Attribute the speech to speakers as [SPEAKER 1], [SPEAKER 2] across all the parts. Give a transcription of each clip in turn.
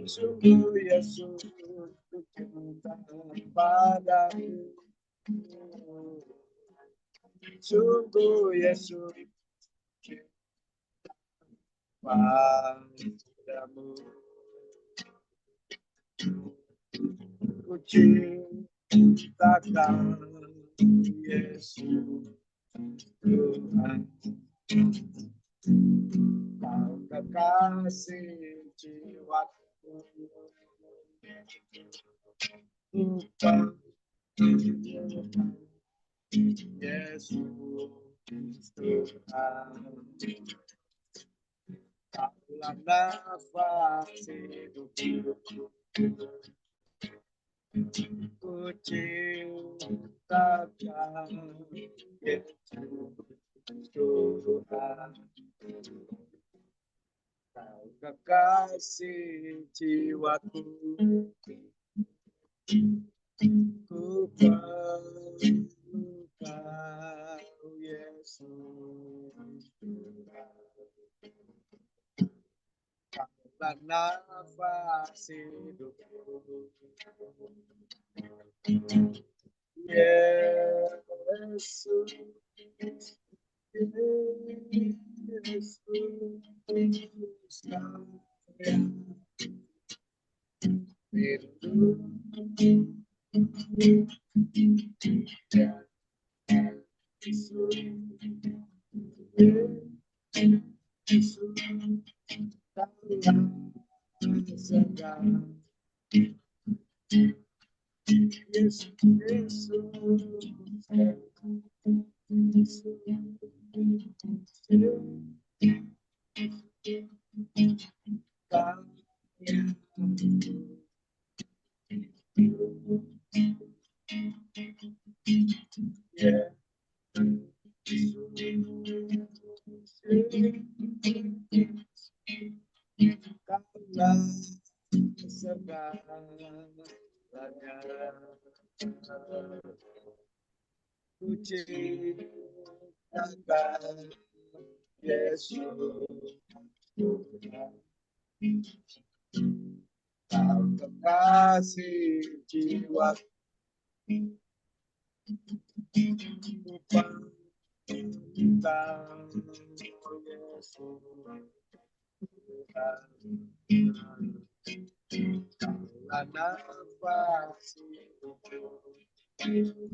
[SPEAKER 1] Sungguh Yesus cinta padamu. Sungguh Yesus cinta padamu. Ku cintakan Yesus Tuhan. Kau kekasih jiwaku. Yesus Tuhan. Kaulah nafas hidupku. Ku cintakan Yesus Tuhan. Kau kekasih jiwaku. Ku perlu Kau Yesus Tuhan. Kaulah nafas hidupku. Yesus, Yesus, rindu Yesus Tuhan. Kau kekasih jiwa. Tentang Yesus Tuhan. Kaulah nafas hidupku. Yesus,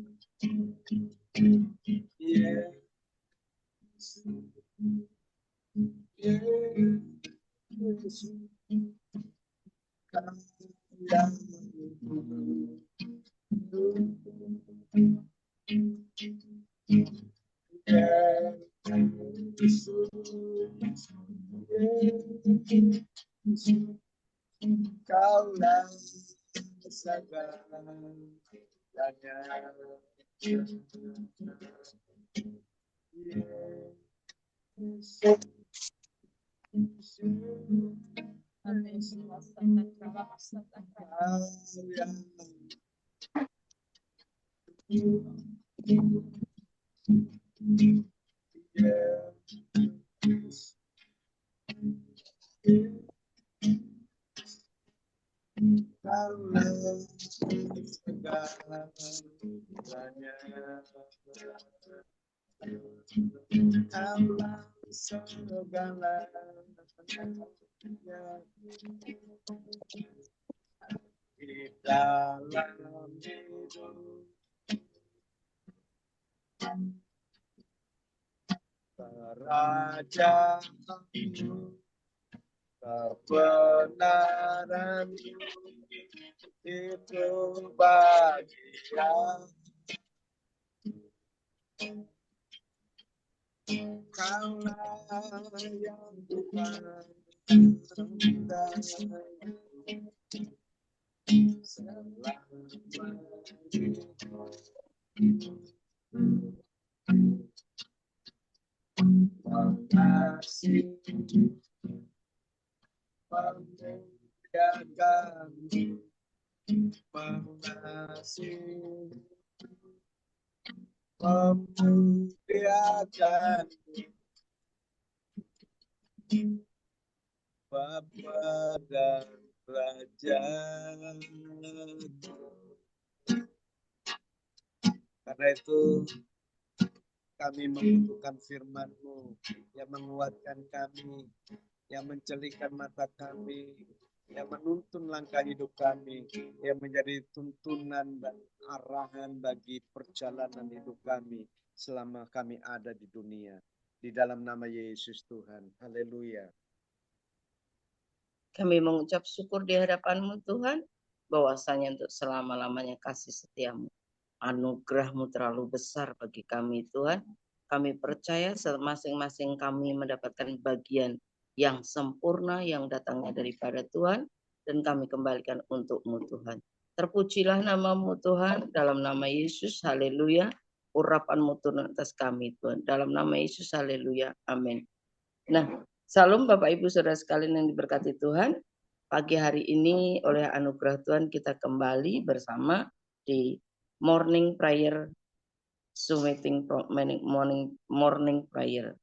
[SPEAKER 1] Yesus, Kau yang Kaulah segalanya. Di dalam hidup kerajaanmu, kebenaran itu bagian. Kaulah yang Tuhan mengasihi, memuliakan, mengasihi, memuliakan Bapa dan Raja. Karena itu kami membutuhkan firman-Mu yang menguatkan kami, yang mencelikan mata kami, yang menuntun langkah hidup kami, yang menjadi tuntunan dan arahan bagi perjalanan hidup kami selama kami ada di dunia. Di dalam nama Yesus Tuhan. Haleluya.
[SPEAKER 2] Kami mengucap syukur di hadapan-Mu Tuhan, bahwasanya untuk selama-lamanya kasih setia-Mu, anugerah-Mu terlalu besar bagi kami Tuhan. Kami percaya masing-masing kami mendapatkan bagian yang sempurna yang datangnya daripada Tuhan, dan kami kembalikan untuk-Mu Tuhan. Terpujilah nama-Mu Tuhan, dalam nama Yesus, haleluya. Urapan-Mu turun atas kami Tuhan, dalam nama Yesus, haleluya, amin. Nah, Salam Bapak Ibu Saudara sekalian yang diberkati Tuhan. Pagi hari ini oleh anugerah Tuhan kita kembali bersama di morning prayer, Zoom meeting morning prayer.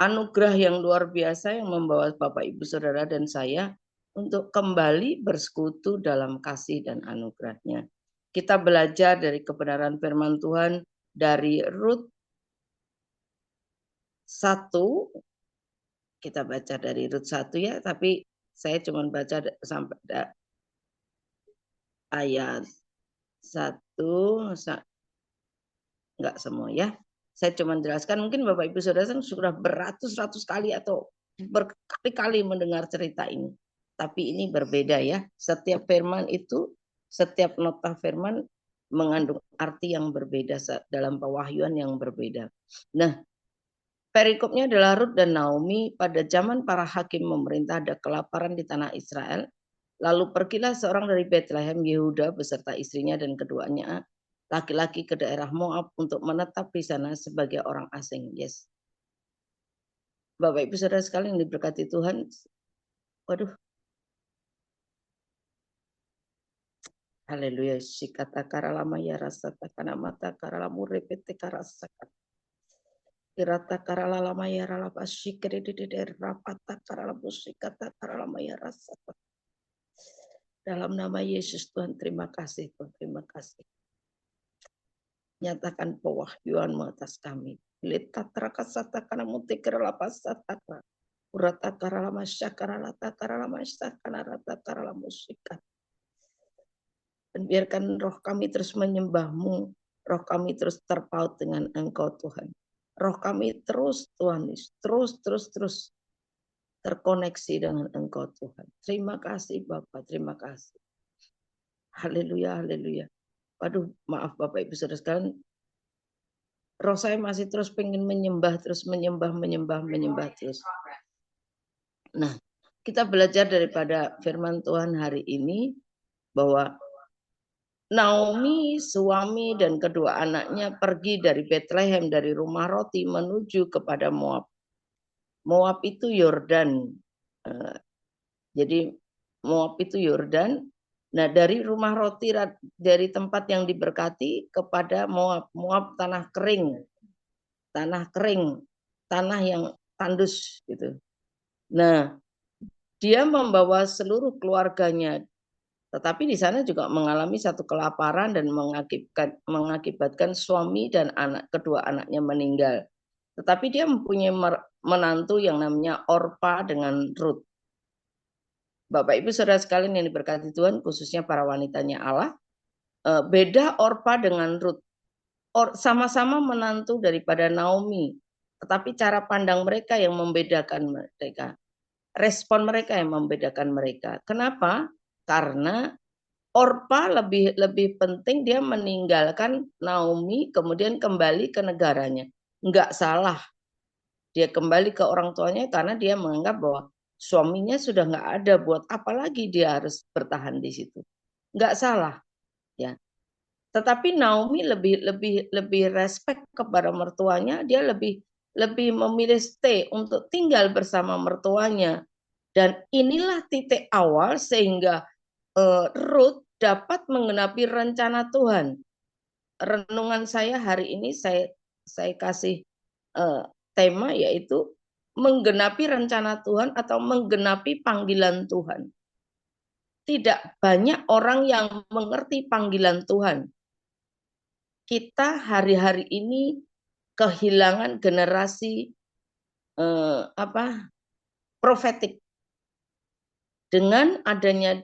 [SPEAKER 2] Anugerah yang luar biasa yang membawa Bapak Ibu Saudara dan saya untuk kembali bersekutu dalam kasih dan anugerahnya. Kita belajar dari kebenaran firman Tuhan dari Rut 1. Kita baca dari Rut 1 ya, tapi saya cuma baca sampai ayat 1, enggak semua ya. Saya cuma jelaskan, mungkin Bapak Ibu Saudara sudah beratus-ratus kali atau berkali-kali mendengar cerita ini. Tapi ini berbeda ya. Setiap firman itu, setiap nota firman mengandung arti yang berbeda dalam pewahyuan yang berbeda. Nah, perikopnya adalah Rut dan Naomi. Pada zaman para hakim memerintah ada kelaparan di tanah Israel. Lalu pergilah seorang dari Bethlehem Yehuda beserta istrinya dan keduanya laki-laki ke daerah Moab untuk menetap di sana sebagai orang asing. Yes. Bapak Ibu Saudara sekalian yang diberkati Tuhan. Waduh. Haleluya. Sikata karalama ya rasa takana mata karalamu repete karasakat. Kirata karalama ya ralapa sikri di rapata karalamu sikata karalama ya rasa. Dalam nama Yesus Tuhan, terima kasih Tuhan, terima kasih. Nyatakan pewahyuan-Mu atas kami. Lita terakasata kana mutikir lapasataka. Urata karalama syakara lata karalama syakara rata karalama musikat. Dan biarkan roh kami terus menyembah-Mu. Roh kami terus terpaut dengan Engkau Tuhan. Roh kami terus Tuhan, terus terkoneksi dengan Engkau Tuhan. Terima kasih Bapak, terima kasih. Haleluya, haleluya. Waduh, maaf Bapak Ibu Saudara sekalian. Roh saya masih terus pengen menyembah terus. Nah, kita belajar daripada firman Tuhan hari ini bahwa Naomi, suami dan kedua anaknya pergi dari Bethlehem, dari rumah roti menuju kepada Moab. Moab itu Yordan. Jadi Moab itu Yordan. Nah, dari rumah roti, dari tempat yang diberkati kepada Moab. Moab tanah kering, tanah yang tandus gitu. Nah, dia membawa seluruh keluarganya, tetapi di sana juga mengalami satu kelaparan dan mengakibatkan suami dan kedua anaknya meninggal. Tetapi dia mempunyai menantu yang namanya Orpa dengan Rut. Bapak Ibu Saudara sekalian yang diberkati Tuhan, khususnya para wanitanya Allah, beda Orpa dengan Rut. Sama-sama menantu daripada Naomi, tetapi cara pandang mereka yang membedakan mereka. Respon mereka yang membedakan mereka. Kenapa? Karena Orpa lebih penting dia meninggalkan Naomi, kemudian kembali ke negaranya. Enggak salah. Dia kembali ke orang tuanya karena dia menganggap bahwa suaminya sudah enggak ada, buat apa lagi dia harus bertahan di situ. Enggak salah, ya. Tetapi Naomi lebih respect kepada mertuanya, dia lebih memilih stay untuk tinggal bersama mertuanya. Dan inilah titik awal sehingga Rut dapat menggenapi rencana Tuhan. Renungan saya hari ini saya kasih tema yaitu menggenapi rencana Tuhan atau menggenapi panggilan Tuhan. Tidak banyak orang yang mengerti panggilan Tuhan. Kita hari-hari ini kehilangan generasi profetik. Dengan adanya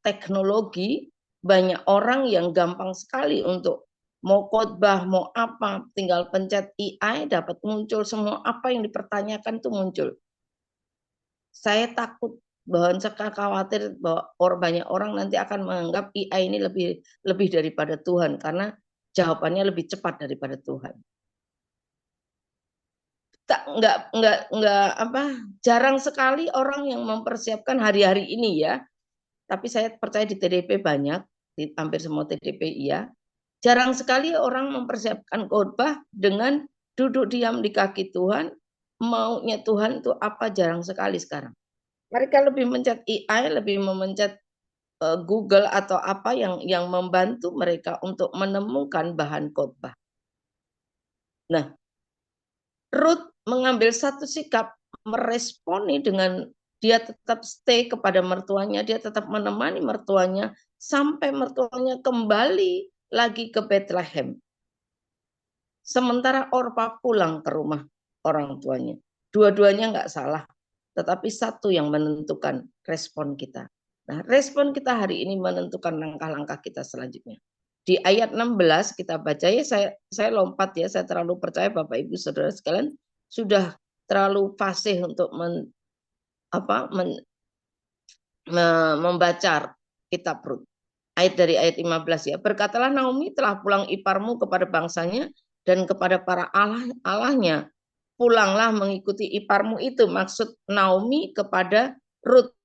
[SPEAKER 2] teknologi, banyak orang yang gampang sekali untuk mau khotbah, mau apa, tinggal pencet AI, dapat muncul semua apa yang dipertanyakan itu muncul. Saya takut bahwa saya khawatir bahwa banyak orang nanti akan menganggap AI ini lebih daripada Tuhan karena jawabannya lebih cepat daripada Tuhan. Jarang sekali orang yang mempersiapkan hari-hari ini ya. Tapi saya percaya di TDP banyak, di hampir semua TDP iya. Jarang sekali orang mempersiapkan khotbah dengan duduk diam di kaki Tuhan, maunya Tuhan itu apa, jarang sekali sekarang. Mereka lebih mencet AI, lebih memencet Google atau apa yang membantu mereka untuk menemukan bahan khotbah. Nah, Ruth mengambil satu sikap meresponi dengan dia tetap stay kepada mertuanya, dia tetap menemani mertuanya sampai mertuanya kembali lagi ke Bethlehem. Sementara Orpa pulang ke rumah orang tuanya. Dua-duanya nggak salah, tetapi satu yang menentukan respon kita. Nah, respon kita hari ini menentukan langkah-langkah kita selanjutnya. Di ayat 16 kita baca ya, saya lompat ya, saya terlalu percaya Bapak Ibu Saudara sekalian sudah terlalu fasih untuk membaca kitab Rut. Ayat dari ayat 15 ya. Berkatalah Naomi, telah pulang iparmu kepada bangsanya dan kepada para allahnya. Pulanglah mengikuti iparmu itu. Maksud Naomi kepada Rut.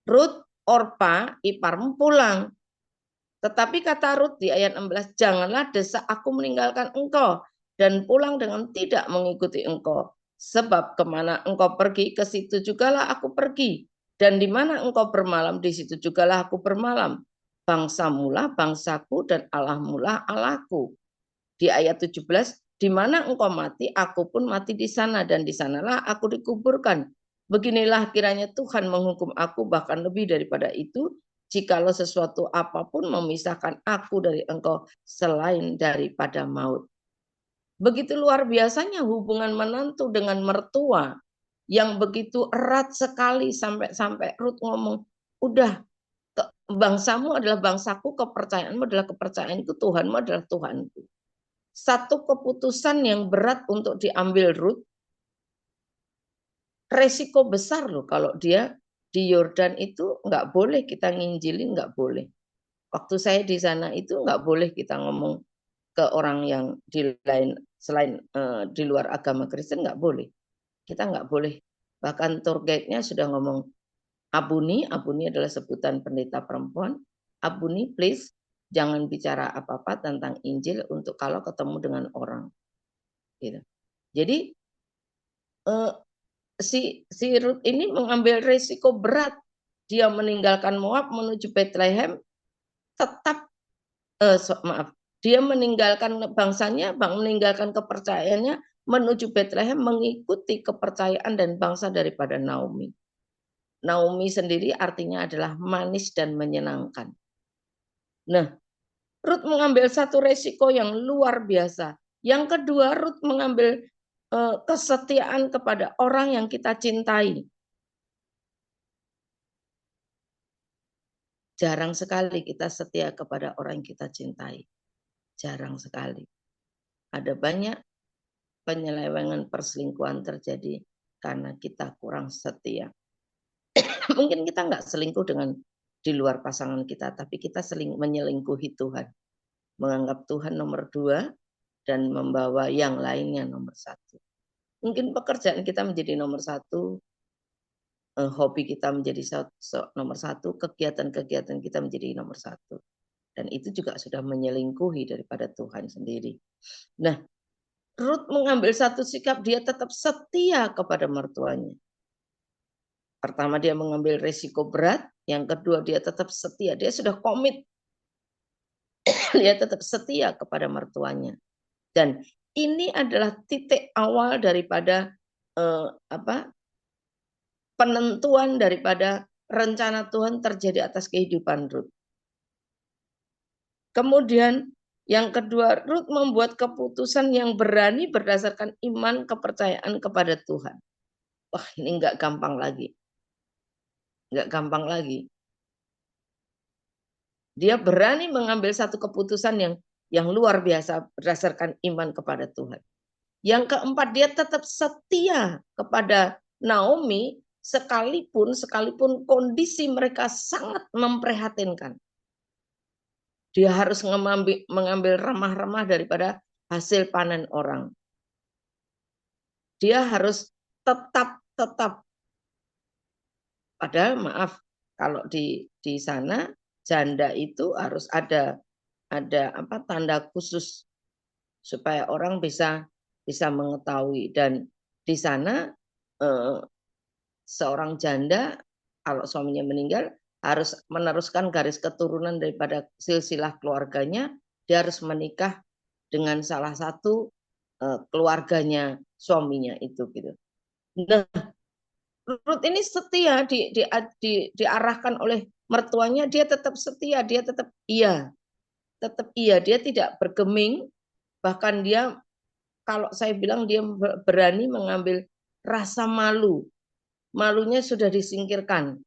[SPEAKER 2] Rut, Orpa, iparmu pulang. Tetapi kata Rut di ayat 16, janganlah desak aku meninggalkan engkau dan pulang dengan tidak mengikuti engkau. Sebab kemana engkau pergi, ke situ jugalah aku pergi. Dan di mana engkau bermalam, di situ jugalah aku bermalam. Bangsamulah bangsaku dan Allahmulah Allahku. Di ayat 17, di mana engkau mati, aku pun mati di sana, dan di sanalah aku dikuburkan. Beginilah kiranya Tuhan menghukum aku, bahkan lebih daripada itu, jikalau sesuatu apapun memisahkan aku dari engkau selain daripada maut. Begitu luar biasanya hubungan menantu dengan mertua yang begitu erat sekali sampai Ruth ngomong, udah bangsamu adalah bangsaku, kepercayaanmu adalah kepercayaanku, Tuhanmu adalah Tuhanku. Satu keputusan yang berat untuk diambil Ruth, resiko besar loh kalau dia di Yordan itu nggak boleh kita nginjilin, nggak boleh. Waktu saya di sana itu nggak boleh kita ngomong ke orang yang selain di luar agama Kristen, nggak boleh. Kita nggak boleh. Bahkan tour guide-nya sudah ngomong, Abuni adalah sebutan pendeta perempuan. Abuni, please jangan bicara apa-apa tentang Injil untuk kalau ketemu dengan orang. Gitu. Jadi si Ruth ini mengambil risiko berat. Dia meninggalkan Moab menuju Bethlehem, tetap dia meninggalkan bangsanya, meninggalkan kepercayaannya menuju Bethlehem, mengikuti kepercayaan dan bangsa daripada Naomi. Naomi sendiri artinya adalah manis dan menyenangkan. Nah, Ruth mengambil satu resiko yang luar biasa. Yang kedua, Ruth mengambil kesetiaan kepada orang yang kita cintai. Jarang sekali kita setia kepada orang yang kita cintai. Jarang sekali. Ada banyak penyelewengan perselingkuhan terjadi karena kita kurang setia. Mungkin kita nggak selingkuh dengan di luar pasangan kita, tapi kita menyelingkuhi Tuhan. Menganggap Tuhan nomor 2 dan membawa yang lainnya nomor 1. Mungkin pekerjaan kita menjadi nomor 1, hobi kita menjadi nomor 1, kegiatan-kegiatan kita menjadi nomor 1. Dan itu juga sudah menyelingkuhi daripada Tuhan sendiri. Nah, Ruth mengambil satu sikap, dia tetap setia kepada mertuanya. Pertama dia mengambil risiko berat, yang kedua dia tetap setia, dia sudah komit. Dia tetap setia kepada mertuanya. Dan ini adalah titik awal daripada penentuan daripada rencana Tuhan terjadi atas kehidupan Ruth. Kemudian yang kedua, Ruth membuat keputusan yang berani berdasarkan iman kepercayaan kepada Tuhan. Wah, ini nggak gampang lagi. Nggak gampang lagi. Dia berani mengambil satu keputusan yang luar biasa berdasarkan iman kepada Tuhan. Yang keempat, dia tetap setia kepada Naomi sekalipun kondisi mereka sangat memprihatinkan. Dia harus mengambil remah-remah daripada hasil panen orang. Dia harus tetap. Padahal maaf, kalau di sana janda itu harus ada tanda khusus supaya orang bisa mengetahui. Dan di sana seorang janda kalau suaminya meninggal harus meneruskan garis keturunan daripada silsilah keluarganya. Dia harus menikah dengan salah satu keluarganya suaminya itu gitu. Nah, Ruth ini setia diarahkan oleh mertuanya, dia tetap setia, dia tetap iya, dia tidak bergeming, bahkan dia kalau saya bilang dia berani mengambil rasa malu. Malunya sudah disingkirkan.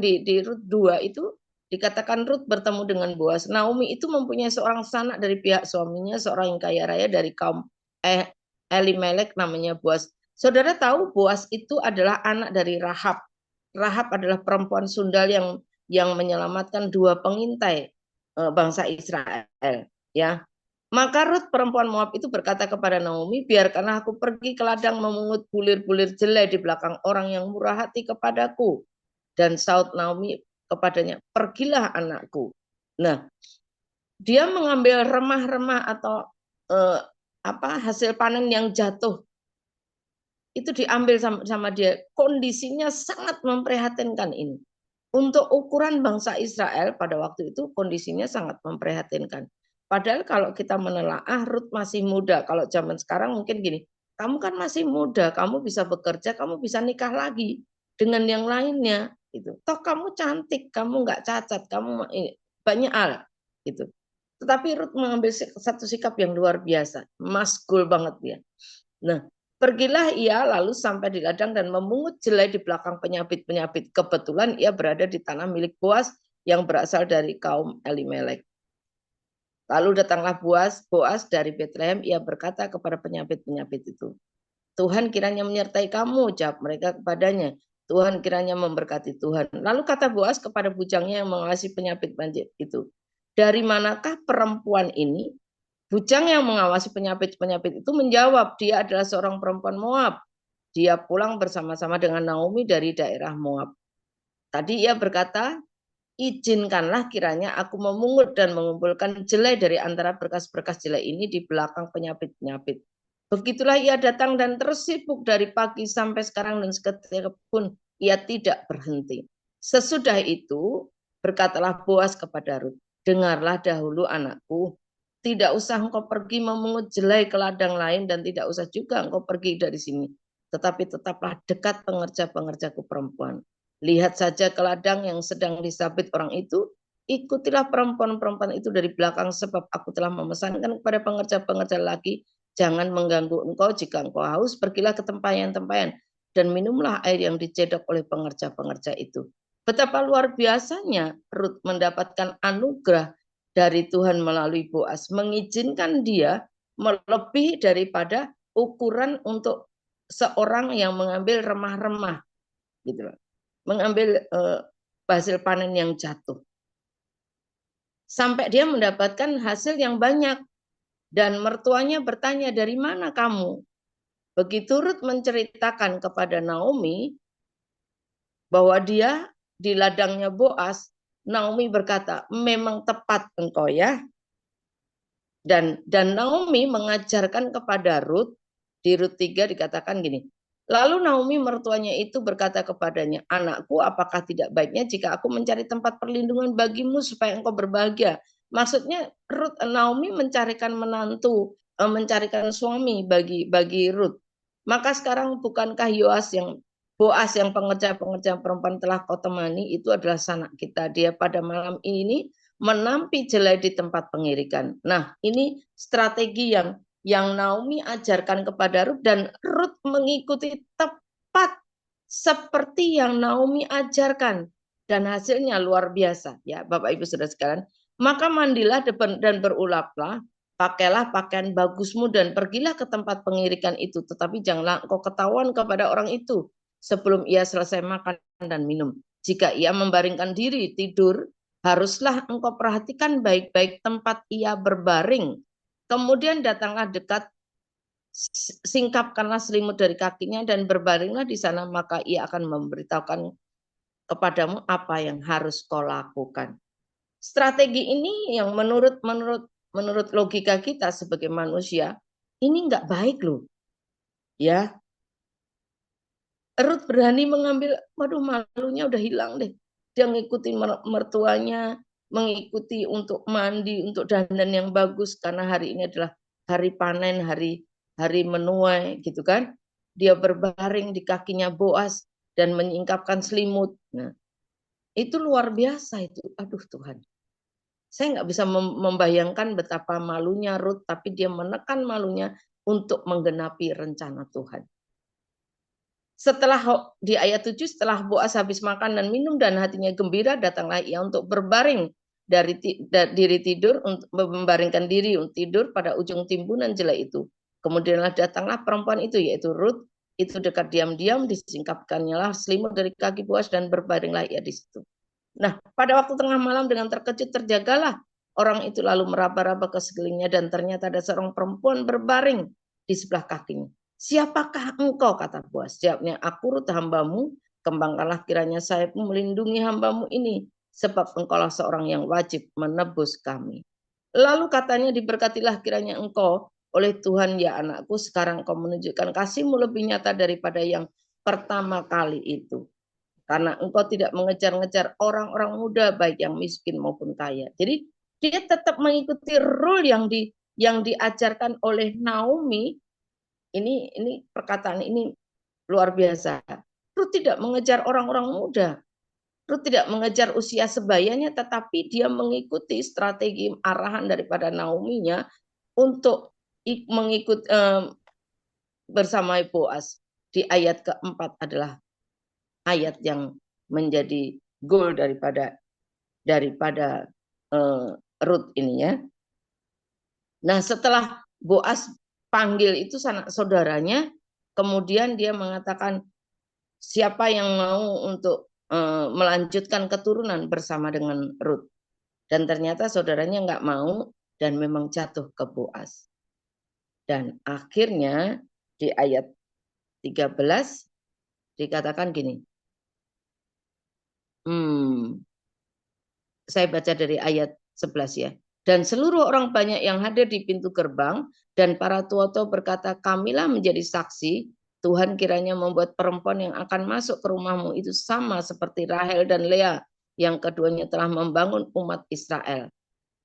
[SPEAKER 2] Di Rut 2 itu dikatakan Rut bertemu dengan Boas. Naomi itu mempunyai seorang sanak dari pihak suaminya, seorang yang kaya raya dari kaum Elimelek namanya Boas. Saudara tahu Boas itu adalah anak dari Rahab. Rahab adalah perempuan sundal yang menyelamatkan 2 pengintai bangsa Israel, ya. Maka Rut perempuan Moab itu berkata kepada Naomi, biarkanlah aku pergi ke ladang memungut bulir-bulir jelai di belakang orang yang murah hati kepadaku. Dan saut Naomi kepadanya, pergilah anakku. Nah, dia mengambil remah-remah atau hasil panen yang jatuh. Itu diambil sama dia. Kondisinya sangat memprihatinkan ini. Untuk ukuran bangsa Israel pada waktu itu kondisinya sangat memprihatinkan. Padahal kalau kita menelaah Ruth masih muda. Kalau zaman sekarang mungkin gini, kamu kan masih muda, kamu bisa bekerja, kamu bisa nikah lagi dengan yang lainnya. Gitu. Toh kamu cantik, kamu nggak cacat, kamu banyak hal. Gitu. Tetapi Ruth mengambil satu sikap yang luar biasa, maskul banget dia. Nah, pergilah ia lalu sampai di ladang dan memungut jelai di belakang penyabit-penyabit. Kebetulan ia berada di tanah milik Boas yang berasal dari kaum Elimelek. Lalu datanglah Boas dari Bethlehem, ia berkata kepada penyabit-penyabit itu, Tuhan kiranya menyertai kamu, jawab mereka kepadanya. Tuhan kiranya memberkati Tuhan. Lalu kata Boas kepada bujangnya yang mengawasi penyabit-penyabit itu, dari manakah perempuan ini? Bujang yang mengawasi penyabit-penyabit itu menjawab, dia adalah seorang perempuan Moab. Dia pulang bersama-sama dengan Naomi dari daerah Moab. Tadi ia berkata, izinkanlah kiranya aku memungut dan mengumpulkan jelai dari antara berkas-berkas jelai ini di belakang penyabit-penyabit. Begitulah ia datang dan terus sibuk dari pagi sampai sekarang dan seketika pun ia tidak berhenti. Sesudah itu berkatalah Boas kepada Rut, dengarlah dahulu anakku, tidak usah engkau pergi memungut jelai ke ladang lain dan tidak usah juga engkau pergi dari sini. Tetapi tetaplah dekat pengerja-pengerjaku perempuan. Lihat saja ke ladang yang sedang disabit orang itu. Ikutilah perempuan-perempuan itu dari belakang sebab aku telah memesankan kepada pengerja-pengerja lagi. Jangan mengganggu engkau jika engkau haus. Pergilah ke tempayan-tempayan dan minumlah air yang dicedok oleh pengerja-pengerja itu. Betapa luar biasanya Rut mendapatkan anugerah dari Tuhan melalui Boas, mengizinkan dia melebihi daripada ukuran untuk seorang yang mengambil remah-remah, gitu, mengambil hasil panen yang jatuh, sampai dia mendapatkan hasil yang banyak. Dan mertuanya bertanya, dari mana kamu? Begitu Rut menceritakan kepada Naomi bahwa dia di ladangnya Boas, Naomi berkata, memang tepat engkau ya. Dan Naomi mengajarkan kepada Rut, di Rut 3 dikatakan gini, lalu Naomi mertuanya itu berkata kepadanya, anakku apakah tidak baiknya jika aku mencari tempat perlindungan bagimu supaya engkau berbahagia. Maksudnya Naomi mencarikan menantu mencarikan suami bagi Ruth. Maka sekarang bukankah Boas yang pengerja-pengerja perempuan telah kau temani itu adalah sanak kita. Dia pada malam ini menampi jelai di tempat pengirikan. Nah, ini strategi yang Naomi ajarkan kepada Ruth, dan Ruth mengikuti tepat seperti yang Naomi ajarkan, dan hasilnya luar biasa ya Bapak Ibu Saudara sekalian. Maka mandilah dan berulaplah, pakailah pakaian bagusmu dan pergilah ke tempat pengirikan itu, tetapi janganlah engkau ketahuan kepada orang itu sebelum ia selesai makan dan minum. Jika ia membaringkan diri tidur, haruslah engkau perhatikan baik-baik tempat ia berbaring. Kemudian datanglah dekat, singkapkanlah selimut dari kakinya dan berbaringlah di sana, maka ia akan memberitahukan kepadamu apa yang harus kau lakukan. Strategi ini yang menurut logika kita sebagai manusia ini nggak baik loh, ya. Ruth berani mengambil, waduh malunya udah hilang deh. Dia ngikuti mertuanya, mengikuti untuk mandi, untuk dandan yang bagus karena hari ini adalah hari panen, hari menuai gitu kan. Dia berbaring di kakinya Boas dan menyingkapkan selimut. Nah, itu luar biasa itu. Aduh Tuhan. Saya nggak bisa membayangkan betapa malunya Ruth, tapi dia menekan malunya untuk menggenapi rencana Tuhan. Setelah di ayat 7, setelah Boas habis makan dan minum dan hatinya gembira, datanglah ia untuk berbaring dari diri tidur, untuk membaringkan diri untuk tidur pada ujung timbunan jelai itu. Kemudianlah datanglah perempuan itu, yaitu Ruth, itu dekat diam-diam, disingkapkannya lah selimut dari kaki Boas dan berbaringlah ia di situ. Nah, pada waktu tengah malam dengan terkejut terjagalah orang itu, lalu meraba-raba ke sekelilingnya dan ternyata ada seorang perempuan berbaring di sebelah kakinya. Siapakah engkau, kata Boas. Jawabnya, aku Ruth hambamu, kembangkanlah kiranya sayapmu melindungi hambamu ini, sebab engkaulah seorang yang wajib menebus kami. Lalu katanya, diberkatilah kiranya engkau oleh Tuhan ya anakku, sekarang kau menunjukkan kasihmu lebih nyata daripada yang pertama kali itu. Karena engkau tidak mengejar-ngejar orang-orang muda, baik yang miskin maupun kaya. Jadi dia tetap mengikuti rule yang diajarkan oleh Naomi. Ini perkataan ini luar biasa. Ruth tidak mengejar orang-orang muda. Ruth tidak mengejar usia sebayanya, tetapi dia mengikuti strategi arahan daripada Naomi-nya untuk mengikut bersama Boas. Di ayat keempat adalah ayat yang menjadi goal daripada Ruth ini ya. Nah, setelah Boas panggil itu sanak saudaranya, kemudian dia mengatakan siapa yang mau untuk melanjutkan keturunan bersama dengan Ruth. Dan ternyata saudaranya nggak mau dan memang jatuh ke Boas. Dan akhirnya di ayat 13 dikatakan gini. Saya baca dari ayat 11 ya. Dan seluruh orang banyak yang hadir di pintu gerbang dan para tua-tua berkata, kamilah menjadi saksi, Tuhan kiranya membuat perempuan yang akan masuk ke rumahmu itu sama seperti Rahel dan Lea yang keduanya telah membangun umat Israel.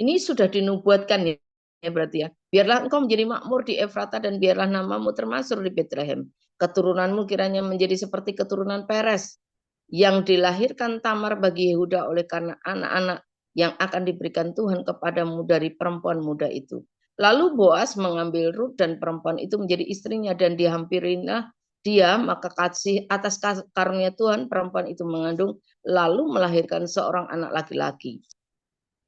[SPEAKER 2] Ini sudah dinubuatkan ya berarti ya. Biarlah engkau menjadi makmur di Efrata dan biarlah namamu termasuk di Bethlehem. Keturunanmu kiranya menjadi seperti keturunan Peres yang dilahirkan Tamar bagi Yehuda oleh karena anak-anak yang akan diberikan Tuhan kepadamu dari perempuan muda itu. Lalu Boas mengambil Ruth dan perempuan itu menjadi istrinya dan dihampirilah dia, maka kasih atas karunia Tuhan perempuan itu mengandung lalu melahirkan seorang anak laki-laki.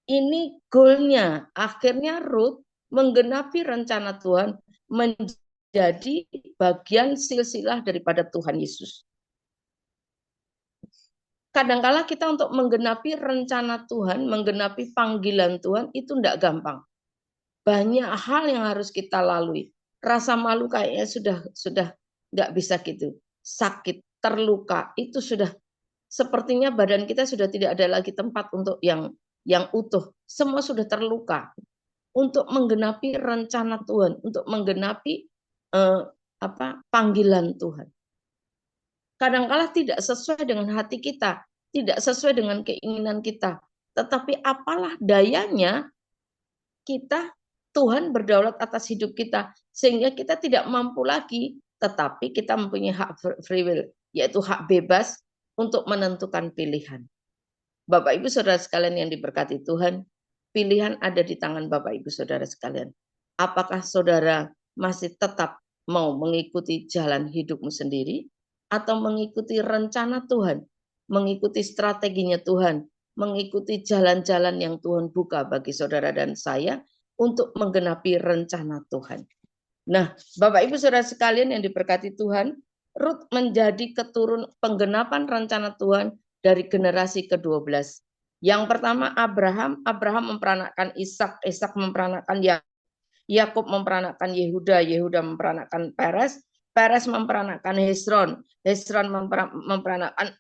[SPEAKER 2] Ini goalnya. Akhirnya Ruth menggenapi rencana Tuhan menjadi bagian silsilah daripada Tuhan Yesus. Kadangkala kita untuk menggenapi rencana Tuhan, menggenapi panggilan Tuhan itu tidak gampang. Banyak hal yang harus kita lalui. Rasa malu kayaknya sudah nggak bisa gitu. Sakit, terluka, itu sudah sepertinya badan kita sudah tidak ada lagi tempat untuk yang utuh. Semua sudah terluka. Untuk menggenapi rencana Tuhan, untuk menggenapi panggilan Tuhan. Kadang-kala tidak sesuai dengan hati kita, tidak sesuai dengan keinginan kita. Tetapi apalah dayanya kita Tuhan berdaulat atas hidup kita, sehingga kita tidak mampu lagi, tetapi kita mempunyai hak free will, yaitu hak bebas untuk menentukan pilihan. Bapak Ibu Saudara sekalian yang diberkati Tuhan, pilihan ada di tangan Bapak Ibu Saudara sekalian. Apakah saudara masih tetap mau mengikuti jalan hidupmu sendiri, atau mengikuti rencana Tuhan, mengikuti strateginya Tuhan, mengikuti jalan-jalan yang Tuhan buka bagi saudara dan saya untuk menggenapi rencana Tuhan. Nah, Bapak Ibu Saudara sekalian yang diberkati Tuhan, Rut menjadi penggenapan rencana Tuhan dari generasi ke-12. Yang pertama Abraham memperanakkan Ishak, Ishak memperanakkan Yakub memperanakkan Yehuda, Yehuda memperanakkan Peres, Peres memperanakkan Hezron, Hezron memperanakkan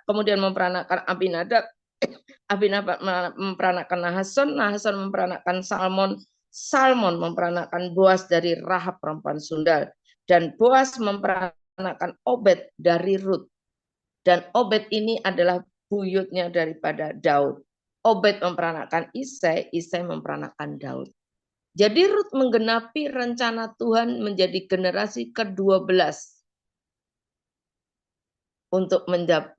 [SPEAKER 2] kemudian memperanakkan Abinadab, Abinadab memperanakkan Nahason, Nahason memperanakkan Salmon, Salmon memperanakkan Boas dari Rahab perempuan sundal, dan Boas memperanakkan Obed dari Rut. Dan Obed ini adalah buyutnya daripada Daud. Obed memperanakkan Isai, Isai memperanakkan Daud. Jadi Rut menggenapi rencana Tuhan menjadi generasi ke-12 untuk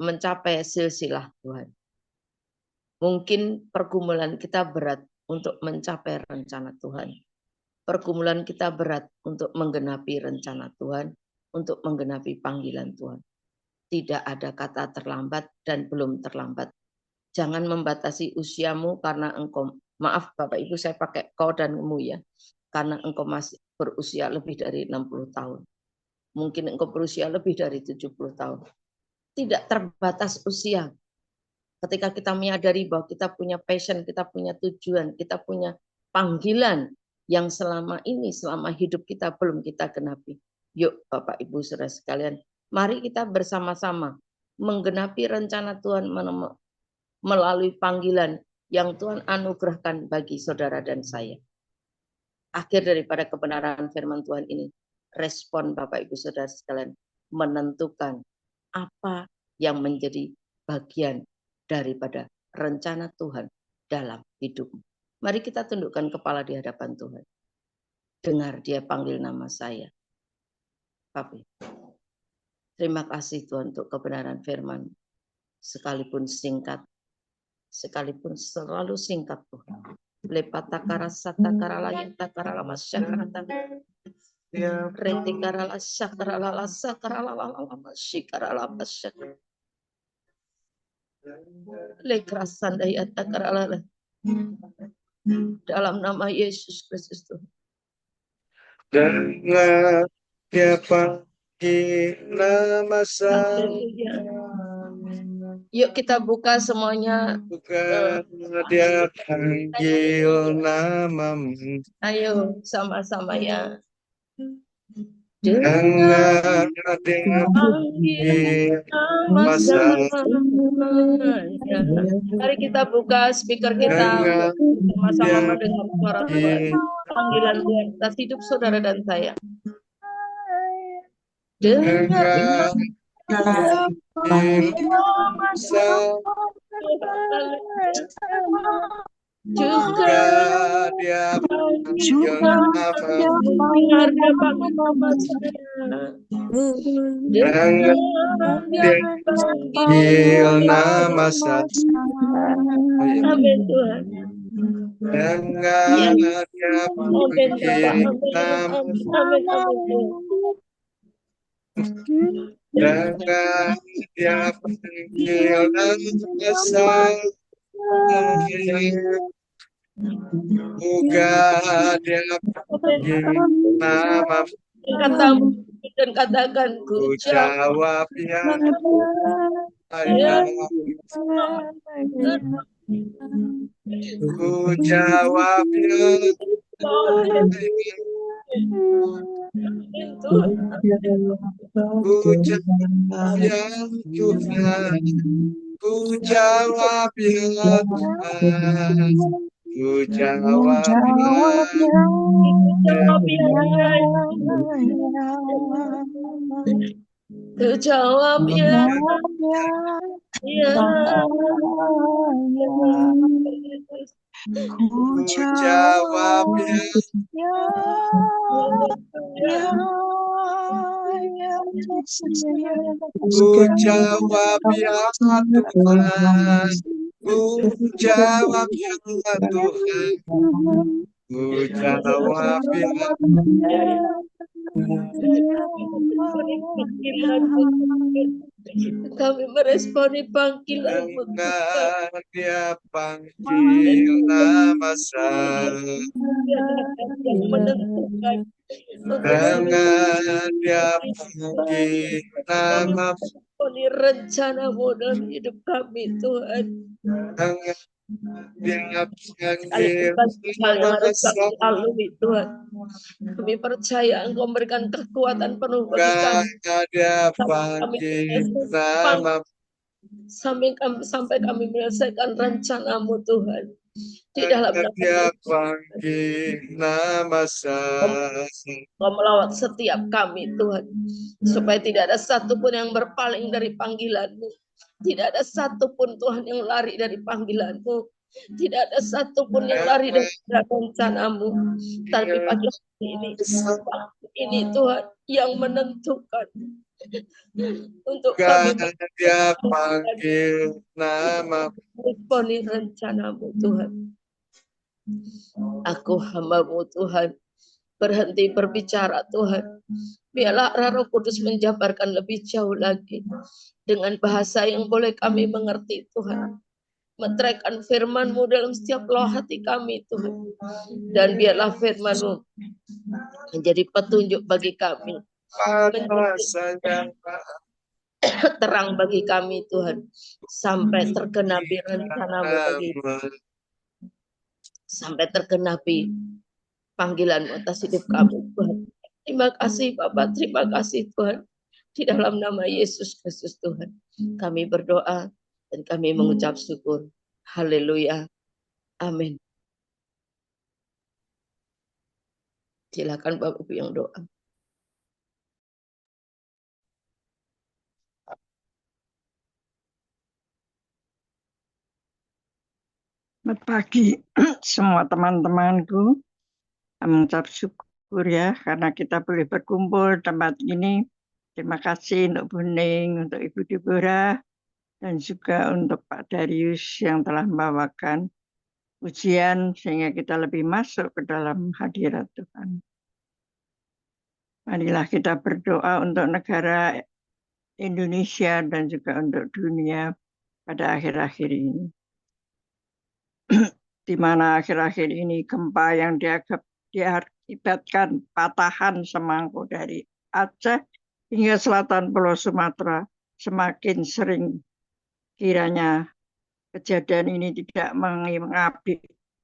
[SPEAKER 2] mencapai silsilah Tuhan. Mungkin pergumulan kita berat untuk mencapai rencana Tuhan. Pergumulan kita berat untuk menggenapi rencana Tuhan, untuk menggenapi panggilan Tuhan. Tidak ada kata terlambat dan belum terlambat. Jangan membatasi usiamu karena engkau, maaf Bapak Ibu saya pakai kau dan mu ya, karena engkau masih berusia lebih dari 60 tahun. Mungkin engkau berusia lebih dari 70 tahun. Tidak terbatas usia. Ketika kita menyadari bahwa kita punya passion, kita punya tujuan, kita punya panggilan yang selama hidup kita belum kita genapi. Yuk Bapak Ibu Saudara sekalian, mari kita bersama-sama menggenapi rencana Tuhan melalui panggilan yang Tuhan anugerahkan bagi saudara dan saya. Akhir daripada kebenaran firman Tuhan ini, respon Bapak Ibu Saudara sekalian menentukan apa yang menjadi bagian daripada rencana Tuhan dalam hidupmu. Mari kita tundukkan kepala di hadapan Tuhan. Dengar dia panggil nama saya. Papi. Terima kasih Tuhan untuk kebenaran firman. Sekalipun singkat, sekalipun selalu singkat Tuhan. Lepata sata karala yang takara masyarakat. Reti karala sakarala sakarala masyarakat masyarakat. Lekrasan daya takarala. Dalam nama Yesus Kristus Tuhan.
[SPEAKER 1] Dengar dia panggil nama saya.
[SPEAKER 2] Yuk kita buka semuanya.
[SPEAKER 1] Bukan dia panggil namamu.
[SPEAKER 2] Ayo sama-sama ya.
[SPEAKER 1] Dengar dia panggil nama saya.
[SPEAKER 2] Mari kita buka speaker kita sama-sama mendengar suara Tuhan. Panggilan Tuhan atas hidup saudara dan saya. Dengar juga
[SPEAKER 1] dia panggil nama saya.
[SPEAKER 2] Amin Tuhan.
[SPEAKER 1] Dengar dia panggil nama Dengar dia panggil nama saya. Bukan dia panggil nama.
[SPEAKER 2] Katamu dan katakan
[SPEAKER 1] Ku jawab ya. Ku jawab ya. Ku jawab ya Tuhan. Ku jawab ya Tuhan. Ku jawab ya.
[SPEAKER 2] Ku jawab ya. Ya.
[SPEAKER 3] Ku
[SPEAKER 1] jawab ya, ku jawab ya Tuhan, ku jawab ya Tuhan, ku jawab ya
[SPEAKER 2] Kami meresponi panggilan-Mu Tuhan.
[SPEAKER 1] dengan dia panggil nama saya,
[SPEAKER 2] Yang menentukan untuk
[SPEAKER 1] dengan dia panggil nama,
[SPEAKER 2] meresponi rencana-Mu dalam hidup kami Tuhan.
[SPEAKER 1] dengan dia
[SPEAKER 2] Sekalipun
[SPEAKER 1] panggil
[SPEAKER 2] banyak hal yang
[SPEAKER 1] nama
[SPEAKER 2] harus kami
[SPEAKER 1] saya,
[SPEAKER 2] lalui Tuhan. Kami percaya Engkau memberikan kekuatan penuh bagi kami.
[SPEAKER 1] dengan dia
[SPEAKER 2] Kami
[SPEAKER 1] panggil nama,
[SPEAKER 2] sampai kami menyelesaikan rencana-Mu Tuhan. Di dalam
[SPEAKER 1] dengan
[SPEAKER 2] nama
[SPEAKER 1] dia
[SPEAKER 2] Yesus,
[SPEAKER 1] panggil nama saya.
[SPEAKER 2] Engkau melawat setiap kami Tuhan. Supaya tidak ada satupun yang berpaling dari panggilan-Mu. Tidak ada satupun Tuhan yang lari dari panggilan-Mu. Tidak ada satupun yang lari dari rencana-Mu. Tapi pagi hari ini Tuhan yang menentukan untuk kami
[SPEAKER 1] Karena dia panggil nama,
[SPEAKER 2] meresponi rencana-Mu Tuhan. Aku hamba-Mu Tuhan, berhenti berbicara Tuhan. Biarlah Roh Kudus menjabarkan lebih jauh lagi dengan bahasa yang boleh kami mengerti Tuhan. Meteraikan firman-Mu dalam setiap loh hati kami Tuhan. Dan biarlah firman-Mu menjadi petunjuk bagi kami.
[SPEAKER 1] bahasanya
[SPEAKER 2] Terang bagi kami Tuhan. Sampai tergenapi rencana-Mu bagi sampai tergenapi panggilan atas hidup kami Tuhan. Terima kasih Bapak, terima kasih Tuhan. Di dalam nama Yesus Kristus Tuhan, kami berdoa dan kami mengucap syukur. Haleluya. Amin. Silakan Bapak Ibu yang doa.
[SPEAKER 3] Selamat pagi semua teman-temanku. Mengucap syukur ya karena kita boleh berkumpul tempat ini. Terima kasih untuk Buning, untuk Ibu Deborah, dan juga untuk Pak Darius yang telah membawakan ujian sehingga kita lebih masuk ke dalam hadirat Tuhan. Marilah kita berdoa untuk negara Indonesia dan juga untuk dunia pada akhir-akhir ini. Di mana akhir-akhir ini gempa yang diakibatkan patahan semangkuk dari Aceh hingga selatan Pulau Sumatera semakin sering. Kiranya kejadian ini tidak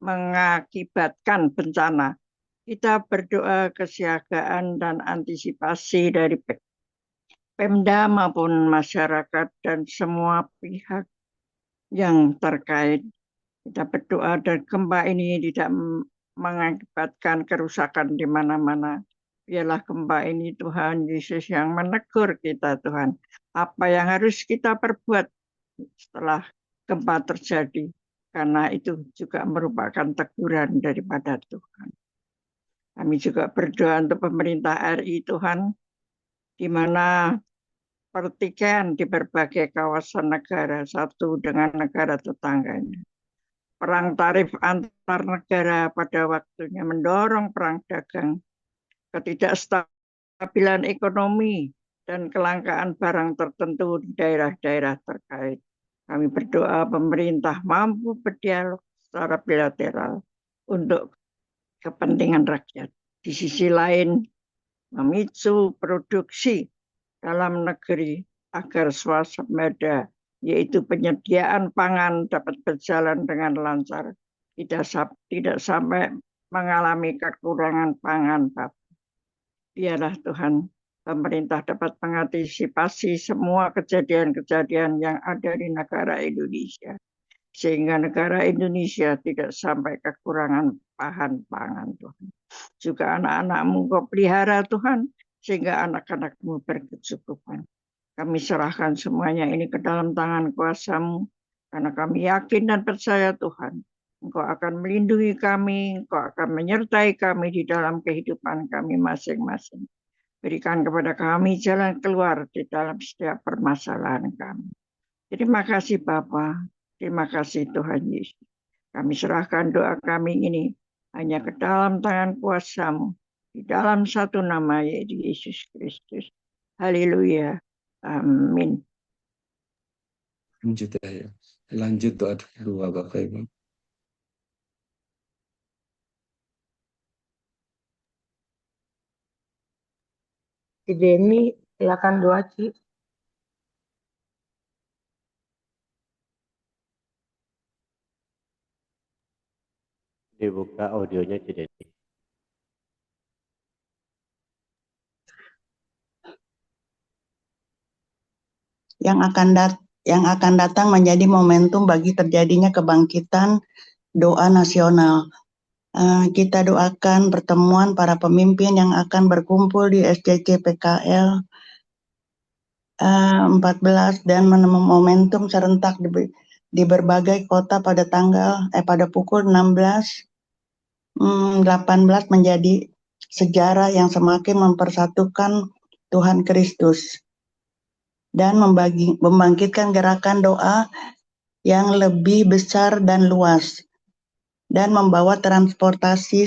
[SPEAKER 3] mengakibatkan bencana. Kita berdoa kesiagaan dan antisipasi dari Pemda maupun masyarakat dan semua pihak yang terkait. Kita berdoa dan gempa ini tidak mengakibatkan kerusakan di mana-mana. Biarlah gempa ini Tuhan Yesus yang menegur kita Tuhan. Apa yang harus kita perbuat setelah gempa terjadi. Karena itu juga merupakan teguran daripada Tuhan. Kami juga berdoa untuk pemerintah RI Tuhan. Di mana pertikaian di berbagai kawasan negara satu dengan negara tetangganya. Perang tarif antar negara pada waktunya mendorong perang dagang, ketidakstabilan ekonomi, dan kelangkaan barang tertentu di daerah-daerah terkait. Kami berdoa pemerintah mampu berdialog secara bilateral untuk kepentingan rakyat. Di sisi lain, memicu produksi dalam negeri agar swasembada, yaitu penyediaan pangan dapat berjalan dengan lancar, tidak sampai mengalami kekurangan pangan. Biarlah Tuhan pemerintah dapat mengantisipasi semua kejadian-kejadian yang ada di negara Indonesia, sehingga negara Indonesia tidak sampai kekurangan bahan pangan Tuhan. Juga anak-anak-Mu Kau pelihara Tuhan, sehingga anak-anak-Mu berkecukupan. Kami serahkan semuanya ini ke dalam tangan kuasa-Mu, karena kami yakin dan percaya Tuhan, Engkau akan melindungi kami, Engkau akan menyertai kami di dalam kehidupan kami masing-masing. Berikan kepada kami jalan keluar di dalam setiap permasalahan kami. Terima kasih Bapa, terima kasih Tuhan Yesus. Kami serahkan doa kami ini hanya ke dalam tangan kuasa-Mu, di dalam satu nama yaitu Yesus Kristus. Haleluya. Amin.
[SPEAKER 4] Lanjut ya. Lanjut doa kedua Bapak Ibu.
[SPEAKER 5] Ci Deni, silakan doa, Ci.
[SPEAKER 6] Dibuka audionya Ci Deni.
[SPEAKER 7] Yang akan datang menjadi momentum bagi terjadinya kebangkitan doa nasional. Kita doakan pertemuan para pemimpin yang akan berkumpul di SCC PKL 14 dan momentum serentak di berbagai kota pada pukul 18 menjadi sejarah yang semakin mempersatukan Tuhan Kristus dan membangkitkan gerakan doa yang lebih besar dan luas dan membawa transportasi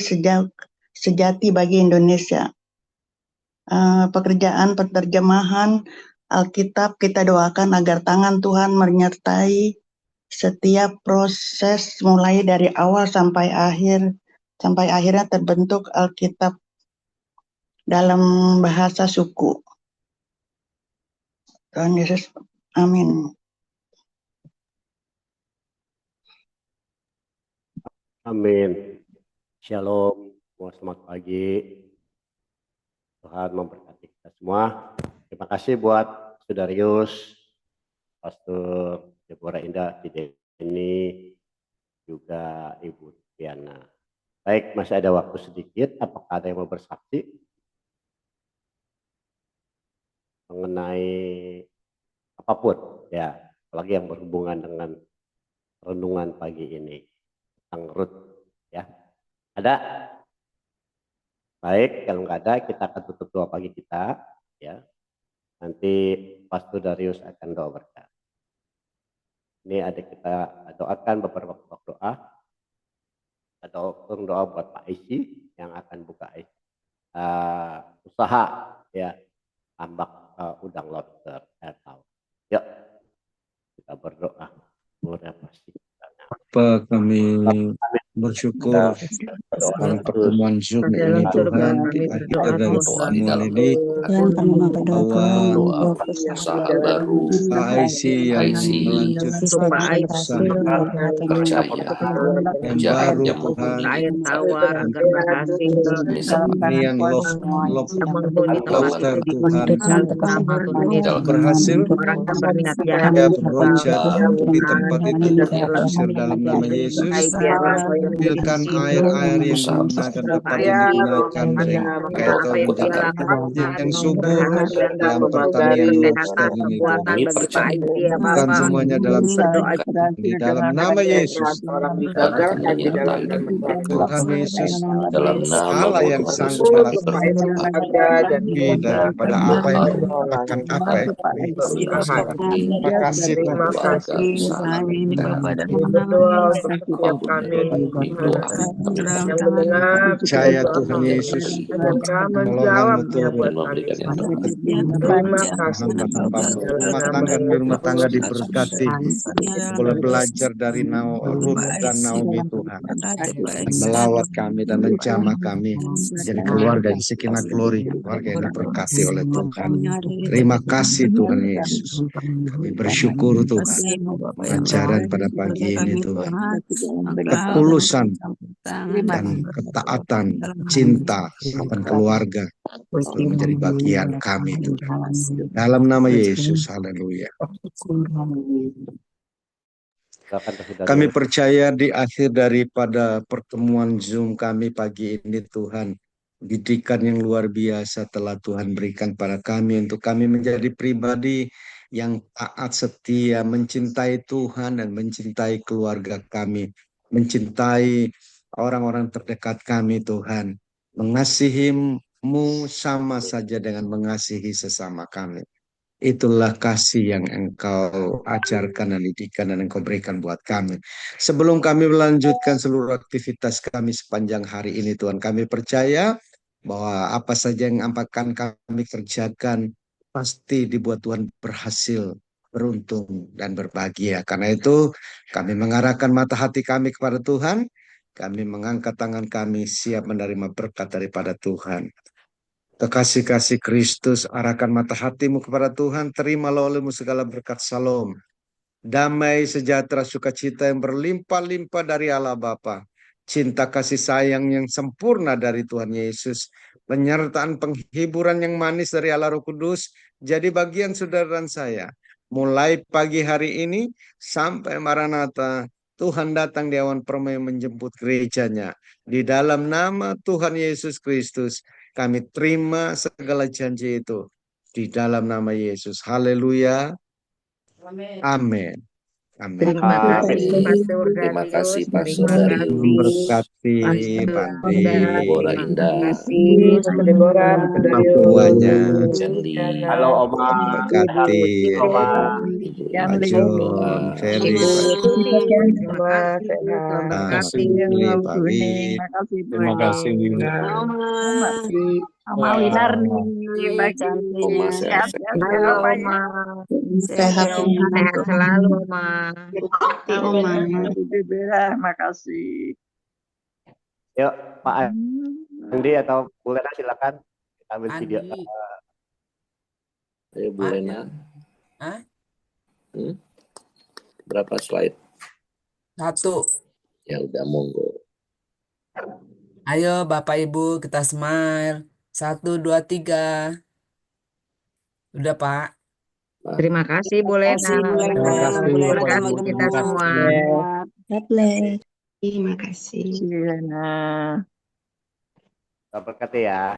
[SPEAKER 7] sejati bagi Indonesia. Pekerjaan penerjemahan Alkitab kita doakan agar tangan Tuhan menyertai setiap proses mulai dari awal sampai akhirnya terbentuk Alkitab dalam bahasa suku. Tuhan Yesus, amin.
[SPEAKER 6] Amin. Shalom. Selamat pagi. Tuhan memberkati kita semua. Terima kasih buat Saudarius, Pastor Deborah Indah, Ci Deni, juga Ibu Tiana. Baik, masih ada waktu sedikit. Apakah ada yang mau bersaksi mengenai apapun ya, apalagi yang berhubungan dengan renungan pagi ini tentang Rut ya? Ada? Baik, kalau nggak ada kita akan tutup doa pagi kita ya. Nanti Pastor Darius akan doa berkat. Ini ada kita doakan beberapa doa. Ada doa buat Pak Isi yang akan buka usaha ya, tambak udang lobster air tawar. Yuk kita berdoa.
[SPEAKER 4] Bapa, kami bersyukur dalam pertemuan Zoom ini Tuhan, di akhir dari pertemuan ini bahwa AIC yang melanjutkan usaha yang baru Tuhan, ini yang lobster Tuhan berhasil ya berobat di tempat itu, usir dalam nama Yesus, ambilkan air-air yang digunakan tempat yang digunakan sehingga itu menjadi yang subur dalam pertanian lobster ini Tuhan, semuanya dalam di dalam nama Yesus. Tuhan Yesus Allah yang sanggup melakukan lebih daripada apa yang akan apa yang terima kasih
[SPEAKER 5] Berdoa untuk setiap kami yang mendengar
[SPEAKER 4] percaya Tuhan Yesus
[SPEAKER 5] mereka menjawabnya buat kami. Terima kasih.
[SPEAKER 4] rumah tangga diberkati, boleh belajar dari Ruth dan Naomi Tuhan, melawat kami dan menjamah kami jadi keluarga yang Shekinah Glory, keluarga yang diberkati oleh Tuhan. Terima kasih Tuhan Yesus, kami bersyukur Tuhan ajaran pada pagi ini Tuhan, ketulusan dan ketaatan, cinta akan keluarga menjadi bagian kami Tuhan. Dalam nama Yesus, haleluya. Kami percaya di akhir daripada pertemuan Zoom kami pagi ini Tuhan, didikan yang luar biasa telah Tuhan berikan pada kami untuk kami menjadi pribadi yang taat, setia, mencintai Tuhan dan mencintai keluarga kami mencintai orang-orang terdekat kami Tuhan. Mengasihi-Mu sama saja dengan mengasihi sesama kami. Itulah kasih yang Engkau ajarkan dan didikan dan Engkau berikan buat kami. Sebelum kami melanjutkan seluruh aktivitas kami sepanjang hari ini Tuhan, kami percaya bahwa apa saja yang akan kami kerjakan pasti dibuat Tuhan berhasil, beruntung, dan berbahagia. Karena itu kami mengarahkan mata hati kami kepada Tuhan, kami mengangkat tangan kami siap menerima berkat daripada Tuhan. Kekasih-kasih Kristus, arahkan mata hatimu kepada Tuhan, terimalah olehmu segala berkat Shalom. Damai, sejahtera, sukacita yang berlimpah-limpah dari Allah Bapa. Cinta kasih sayang yang sempurna dari Tuhan Yesus. Penyertaan penghiburan yang manis dari Allah Roh Kudus. Jadi bagian saudara dan saya. Mulai pagi hari ini sampai Maranatha. Tuhan datang di awan permai menjemput gerejanya. Di dalam nama Tuhan Yesus Kristus. Kami terima segala janji itu di dalam nama Yesus. Haleluya. Amin. Amin.
[SPEAKER 3] Terima kasih
[SPEAKER 6] Amin.
[SPEAKER 3] Pastor
[SPEAKER 8] Terima
[SPEAKER 3] Darius.
[SPEAKER 8] kasih Pastor
[SPEAKER 3] Terima
[SPEAKER 8] Darius.
[SPEAKER 3] kasih
[SPEAKER 4] Memberkati
[SPEAKER 3] Pastor
[SPEAKER 4] Pandi,
[SPEAKER 8] Deborah
[SPEAKER 3] Terima
[SPEAKER 8] Indah,
[SPEAKER 3] kasih
[SPEAKER 5] Pastor Deborah, Pastor Darius.
[SPEAKER 4] Papuanya.
[SPEAKER 8] Cenli,
[SPEAKER 6] Halo Oma, sehat
[SPEAKER 4] Memberkati
[SPEAKER 6] Oma.
[SPEAKER 8] Ibu
[SPEAKER 3] yang
[SPEAKER 4] Pak
[SPEAKER 8] Ina
[SPEAKER 3] lain.
[SPEAKER 4] John, Ferry,
[SPEAKER 3] Ibu
[SPEAKER 4] Pak
[SPEAKER 3] Tuti, terima
[SPEAKER 5] Sama
[SPEAKER 3] kasih.
[SPEAKER 5] sehat.
[SPEAKER 3] Memberkati
[SPEAKER 4] Sukli, Pak
[SPEAKER 3] Bu Ning.
[SPEAKER 4] Wid.
[SPEAKER 3] Terima kasih Bu
[SPEAKER 9] Terima kasih.
[SPEAKER 3] Ning. Terima kasih Oma Winarni. Bagi
[SPEAKER 8] Oma sehat-sehat.
[SPEAKER 3] sehat-sehat ya
[SPEAKER 5] Halo
[SPEAKER 3] Oma ya.
[SPEAKER 5] Oma,
[SPEAKER 7] Sehat
[SPEAKER 5] sehat selalu Oma.
[SPEAKER 7] Berkati Oma.
[SPEAKER 3] Bu Deborah, makasih.
[SPEAKER 6] Yuk Pak Andi atau Bu Lena silakan kita ambil video.
[SPEAKER 10] Andi.
[SPEAKER 8] Ayo Bu Lena.
[SPEAKER 10] Hah?
[SPEAKER 8] Berapa slide?
[SPEAKER 10] 1.
[SPEAKER 8] Ya udah monggo.
[SPEAKER 10] Ayo Bapak Ibu kita smile. 1, 2, 3. Udah Pak.
[SPEAKER 5] Terima kasih Bu Lena.
[SPEAKER 9] Terima kasih.
[SPEAKER 5] Berkati kita semua.
[SPEAKER 7] God bless. Terima kasih.
[SPEAKER 3] Terima kasih Lena.
[SPEAKER 6] Berkati ya.